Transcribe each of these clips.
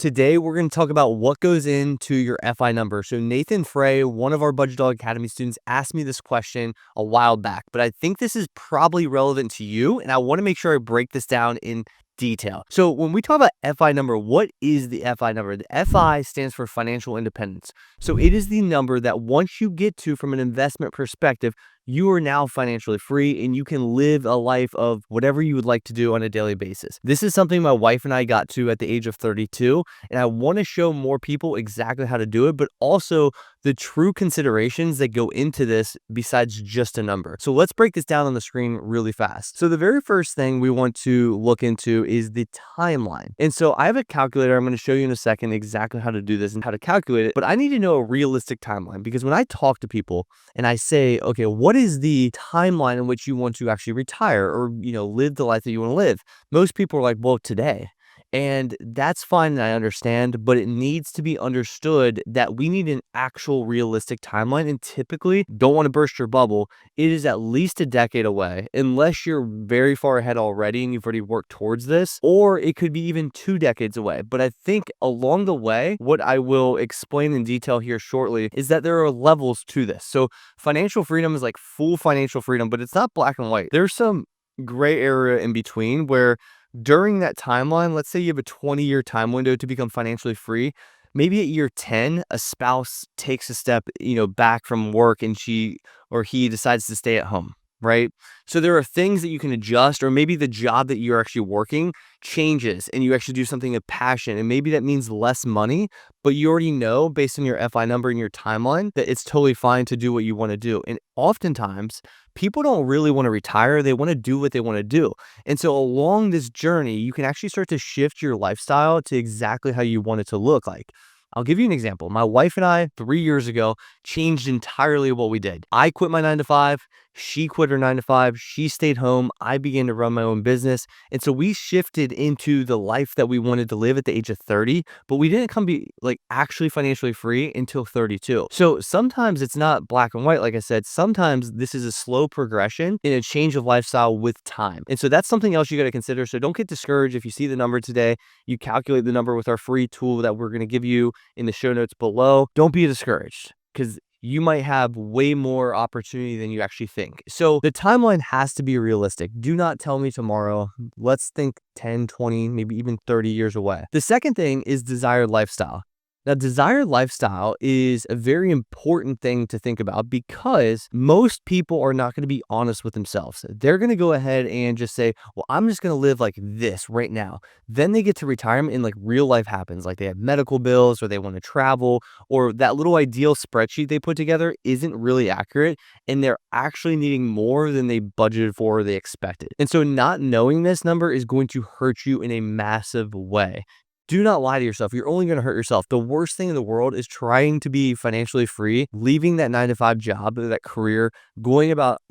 Today, we're going to talk about what goes into your FI number. So Nathan Frey, one of our Budgetdog Academy students, asked me this question a while back, but I think this is probably relevant to you, and I want to make sure I break this down in detail. So when we talk about FI number, what is the FI number? The FI stands for financial independence. So it is the number that once you get to from an investment perspective, you are now financially free and you can live a life of whatever you would like to do on a daily basis. This is something my wife and I got to at the age of 32, and I want to show more people exactly how to do it, but also the true considerations that go into this besides just a number. So let's break this down on the screen really fast. So the very first thing we want to look into is the timeline. And so I have a calculator. I'm going to show you in a second exactly how to do this and how to calculate it, but I need to know a realistic timeline, because when I talk to people and I say, okay, what is the timeline in which you want to actually retire or, live the life that you want to live? Most people are like, well, today. And that's fine, and I understand, but it needs to be understood that we need an actual realistic timeline. And typically, don't want to burst your bubble, it is at least a decade away, unless you're very far ahead already and you've already worked towards this, or it could be even 2 decades away. But I think along the way, what I will explain in detail here shortly is that there are levels to this. So financial freedom is like full financial freedom, but it's not black and white. There's some gray area in between where during that timeline, let's say you have a 20-year time window to become financially free. Maybe at year 10, a spouse takes a step, back from work and she or he decides to stay at home, right? So there are things that you can adjust, or maybe the job that you're actually working changes and you actually do something of passion, and maybe that means less money, but you already know based on your FI number and your timeline that it's totally fine to do what you want to do. And oftentimes people don't really want to retire. They want to do what they want to do. And so along this journey, you can actually start to shift your lifestyle to exactly how you want it to look like. I'll give you an example. My wife and I, 3 years ago, changed entirely what we did. I quit my 9 to 5. She quit her 9 to 5. She stayed home. I began to run my own business. And so we shifted into the life that we wanted to live at the age of 30, but we didn't come be actually financially free until 32. So sometimes it's not black and white. Like I said, sometimes this is a slow progression in a change of lifestyle with time. And so that's something else you got to consider. So don't get discouraged if you see the number today. You calculate the number with our free tool that we're going to give you in the show notes below. Don't be discouraged, because you might have way more opportunity than you actually think. So the timeline has to be realistic. Do not tell me tomorrow. Let's think 10, 20, maybe even 30 years away. The second thing is desired lifestyle. Now, desired lifestyle is a very important thing to think about, because most people are not going to be honest with themselves. They're going to go ahead and just say, well, I'm just going to live like this right now. Then they get to retirement and real life happens. Like they have medical bills, or they want to travel, or that little ideal spreadsheet they put together isn't really accurate, and they're actually needing more than they budgeted for or they expected. And so not knowing this number is going to hurt you in a massive way. Do not lie to yourself. You're only going to hurt yourself. The worst thing in the world is trying to be financially free, leaving that 9 to 5 job, that career, going about,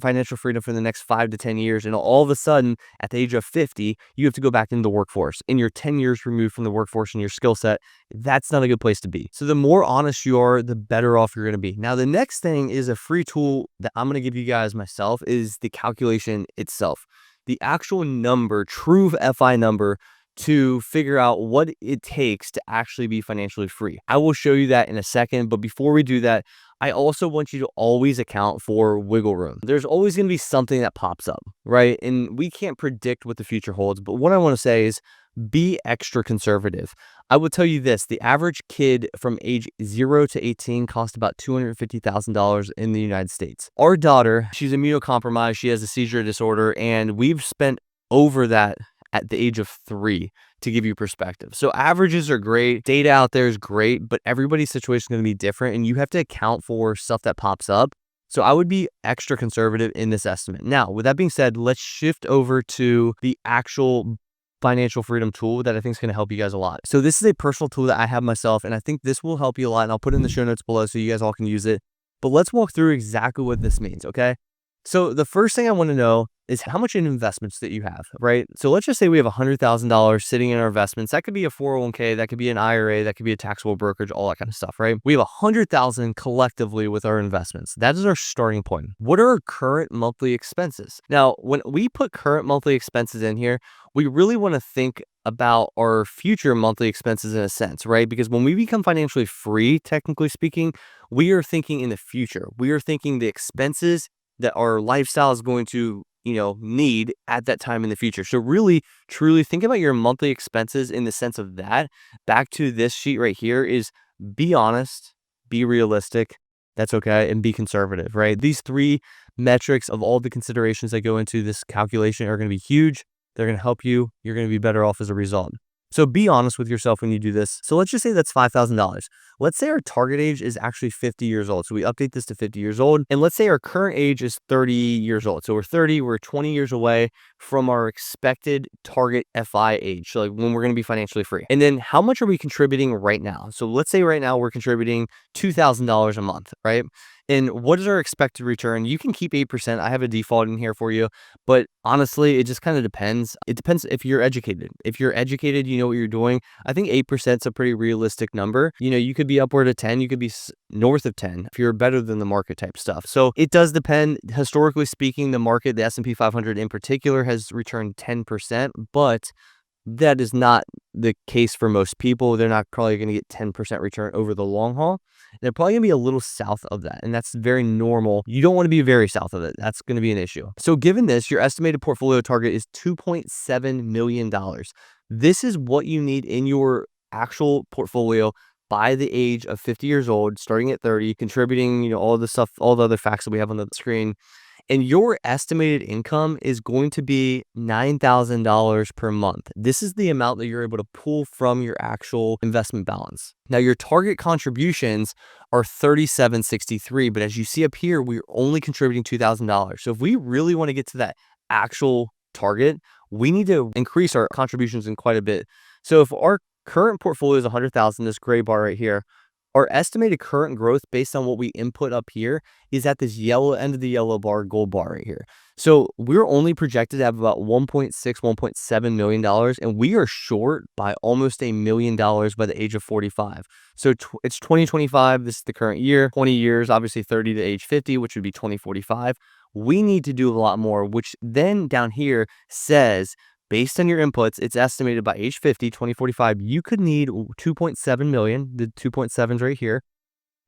financial freedom for the next 5 to 10 years. And all of a sudden, at the age of 50, you have to go back into the workforce, and you're 10 years removed from the workforce and your skill set. That's not a good place to be. So the more honest you are, the better off you're going to be. Now, the next thing is a free tool that I'm going to give you guys myself, is the calculation itself. The actual number, true FI number, to figure out what it takes to actually be financially free. I will show you that in a second, but before we do that, I also want you to always account for wiggle room. There's always going to be something that pops up, right? And we can't predict what the future holds, but what I want to say is be extra conservative. I will tell you this, the average kid from age 0 to 18 costs about $250,000 in the United States. Our daughter, she's immunocompromised, she has a seizure disorder, and we've spent over that at the age of 3, to give you perspective. So averages are great. Data out there is great, but everybody's situation is going to be different, and you have to account for stuff that pops up. So I would be extra conservative in this estimate. Now, with that being said, let's shift over to the actual financial freedom tool that I think is going to help you guys a lot. So this is a personal tool that I have myself, and I think this will help you a lot, and I'll put it in the show notes below so you guys all can use it. But let's walk through exactly what this means, okay? So the first thing I want to know is how much in investments that you have, right? So let's just say we have $100,000 sitting in our investments. That could be a 401k, that could be an IRA, that could be a taxable brokerage, all that kind of stuff, right? We have 100,000 collectively with our investments. That is our starting point. What are our current monthly expenses? Now, when we put current monthly expenses in here, we really want to think about our future monthly expenses in a sense, right? Because when we become financially free, technically speaking, we are thinking in the future. We are thinking the expenses that our lifestyle is going to, need at that time in the future. So really, truly think about your monthly expenses in the sense of that. Back to this sheet right here is be honest, be realistic. That's okay. And be conservative, right? These three metrics of all the considerations that go into this calculation are going to be huge. They're going to help you. You're going to be better off as a result. So be honest with yourself when you do this. So let's just say that's $5,000. Let's say our target age is actually 50 years old. So we update this to 50 years old. And let's say our current age is 30 years old. So we're 30, we're 20 years away from our expected target FI age. So like when we're going to be financially free. And then how much are we contributing right now? So let's say right now we're contributing $2,000 a month, right? And what is our expected return? You can keep 8%. I have a default in here for you. But honestly, it just kind of depends. It depends if you're educated. If you're educated, you know what you're doing. I think 8% is a pretty realistic number. You could be upward of 10. You could be north of 10 if you're better than the market type stuff. So it does depend. Historically speaking, the market, the S&P 500 in particular, has returned 10%. But that is not the case for most people. They're not probably going to get 10% return over the long haul. They're probably going to be a little south of that. And that's very normal. You don't want to be very south of it. That's going to be an issue. So given this, your estimated portfolio target is $2.7 million. This is what you need in your actual portfolio by the age of 50 years old, starting at 30, contributing, all the stuff, all the other facts that we have on the screen. And your estimated income is going to be $9,000 per month. This is the amount that you're able to pull from your actual investment balance. Now, your target contributions are $37.63, but as you see up here, we're only contributing $2,000. So if we really want to get to that actual target, we need to increase our contributions in quite a bit. So if our current portfolio is 100,000, this gray bar right here, our estimated current growth based on what we input up here is at this yellow end of the yellow bar, gold bar right here. So we're only projected to have about $1.6, $1.7 million, and we are short by almost $1 million by the age of 45. So it's 2025. This is the current year, 20 years, obviously 30 to age 50, which would be 2045. We need to do a lot more, which then down here says, based on your inputs, it's estimated by age 50, 2045, you could need 2.7 million, the 2.7s right here,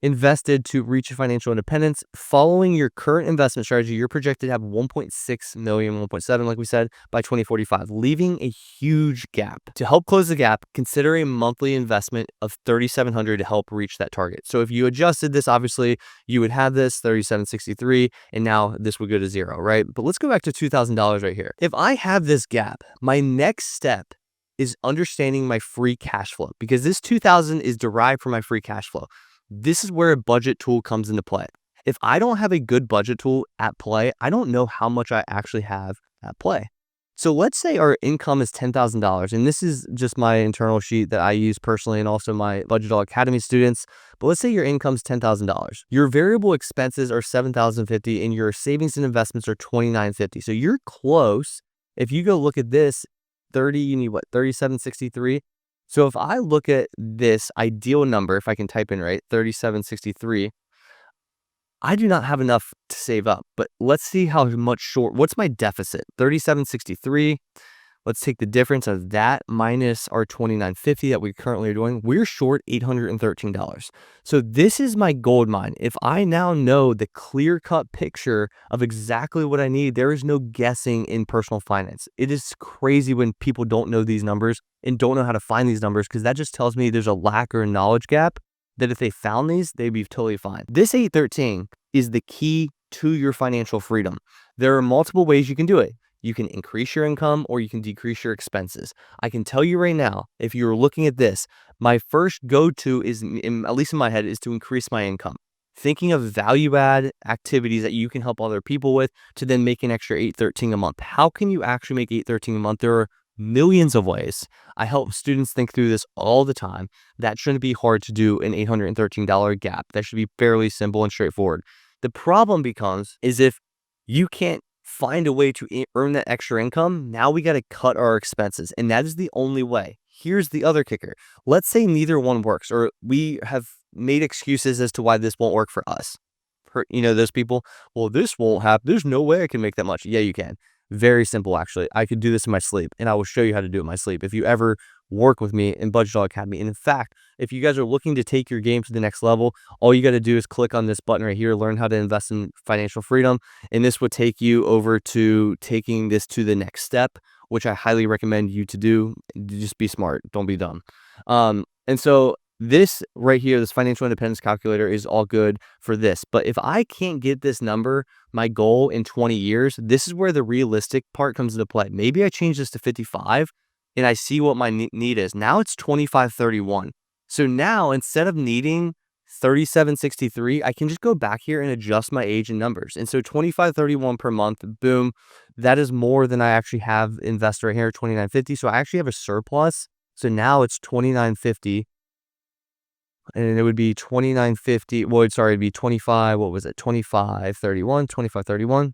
invested to reach financial independence. Following your current investment strategy, you're projected to have 1.6 million, 1.7, like we said, by 2045, leaving a huge gap. To help close the gap, consider a monthly investment of $3,700 to help reach that target. So if you adjusted this, obviously, you would have this $3,763, and now this would go to zero, right? But let's go back to $2,000 right here. If I have this gap, my next step is understanding my free cash flow, because this 2,000 is derived from my free cash flow. This is where a budget tool comes into play. If I don't have a good budget tool at play, I don't know how much I actually have at play. So let's say our income is $10,000, and this is just my internal sheet that I use personally and also my Budgetdog Academy students. But let's say your income's $10,000. Your variable expenses are $7,050, and your savings and investments are $2,950. So you're close. If you go look at this, 30, you need what, $37.63? So if I look at this ideal number, if I can type in right, 3763, I do not have enough to save up. But let's see how much short, what's my deficit? 3763. Let's take the difference of that minus our 2950 that we currently are doing. We're short $813. So this is my gold mine. If I now know the clear-cut picture of exactly what I need, there is no guessing in personal finance. It is crazy when people don't know these numbers and don't know how to find these numbers, because that just tells me there's a lack or a knowledge gap, that if they found these, they'd be totally fine. This 813 is the key to your financial freedom. There are multiple ways you can do it. You can increase your income or you can decrease your expenses. I can tell you right now, if you're looking at this, my first go-to is, at least in my head, is to increase my income. Thinking of value-add activities that you can help other people with to then make an extra $813 a month. How can you actually make $813 a month? There are millions of ways. I help students think through this all the time. That shouldn't be hard to do, an $813 gap. That should be fairly simple and straightforward. The problem becomes is if you can't find a way to earn that extra income, now we got to cut our expenses. And that is the only way. Here's the other kicker. Let's say neither one works, or we have made excuses as to why this won't work for us. Those people, well, this won't happen. There's no way I can make that much. Yeah, you can. Very simple, actually. I could do this in my sleep, and I will show you how to do it in my sleep if you ever work with me in Budgetdog Academy. And in fact, if you guys are looking to take your game to the next level, all you got to do is click on this button right here, learn how to invest in financial freedom. And this would take you over to taking this to the next step, which I highly recommend you to do. Just be smart. Don't be dumb. And so this right here, this financial independence calculator is all good for this. But if I can't get this number, my goal in 20 years, this is where the realistic part comes into play. Maybe I change this to 55 and I see what my need is. Now it's 2531. So now instead of needing 3763, I can just go back here and adjust my age and numbers. And so 2531 per month, boom, that is more than I actually have invested right here, 2950. So I actually have a surplus. So now it's 2950. And it would be 2950. Well, sorry, it'd be 25. What was it? 2531, 2531.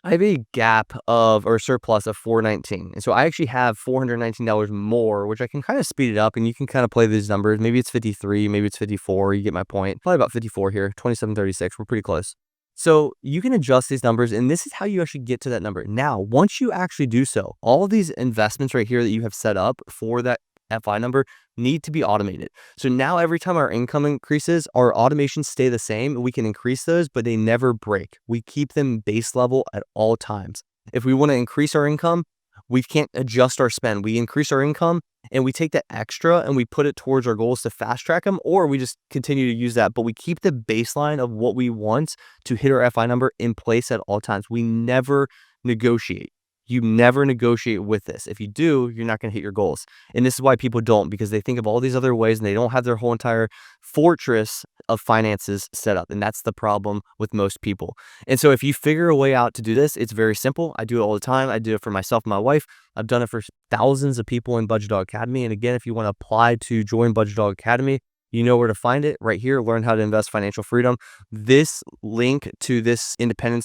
I have a gap of, or a surplus of 419. And so I actually have $419 more, which I can kind of speed it up and you can kind of play these numbers. Maybe it's 53, maybe it's 54. You get my point. Probably about 54 here, 2736. We're pretty close. So you can adjust these numbers, and this is how you actually get to that number. Now, once you actually do so, all of these investments right here that you have set up for that FI number need to be automated. So now every time our income increases, our automations stay the same. We can increase those, but they never break. We keep them base level at all times. If we want to increase our income, we can't adjust our spend. We increase our income and we take that extra and we put it towards our goals to fast track them, or we just continue to use that. But we keep the baseline of what we want to hit our FI number in place at all times. We never negotiate. You never negotiate with this. If you do, you're not going to hit your goals. And this is why people don't, because they think of all these other ways and they don't have their whole entire fortress of finances set up. And that's the problem with most people. And so if you figure a way out to do this, it's very simple. I do it all the time. I do it for myself and my wife. I've done it for thousands of people in Budgetdog Academy. And again, if you want to apply to join Budgetdog Academy, you know where to find it right here. Learn how to invest financial freedom. This link to this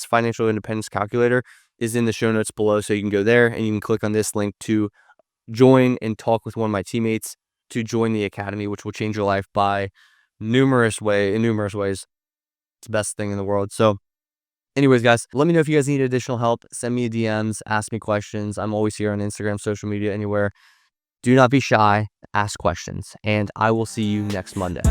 financial independence calculator is in the show notes below. So you can go there and you can click on this link to join and talk with one of my teammates to join the academy, which will change your life by numerous ways. It's the best thing in the world. So anyways, guys, let me know if you guys need additional help. Send me DMs, ask me questions. I'm always here on Instagram, social media, anywhere. Do not be shy. Ask questions. And I will see you next Monday.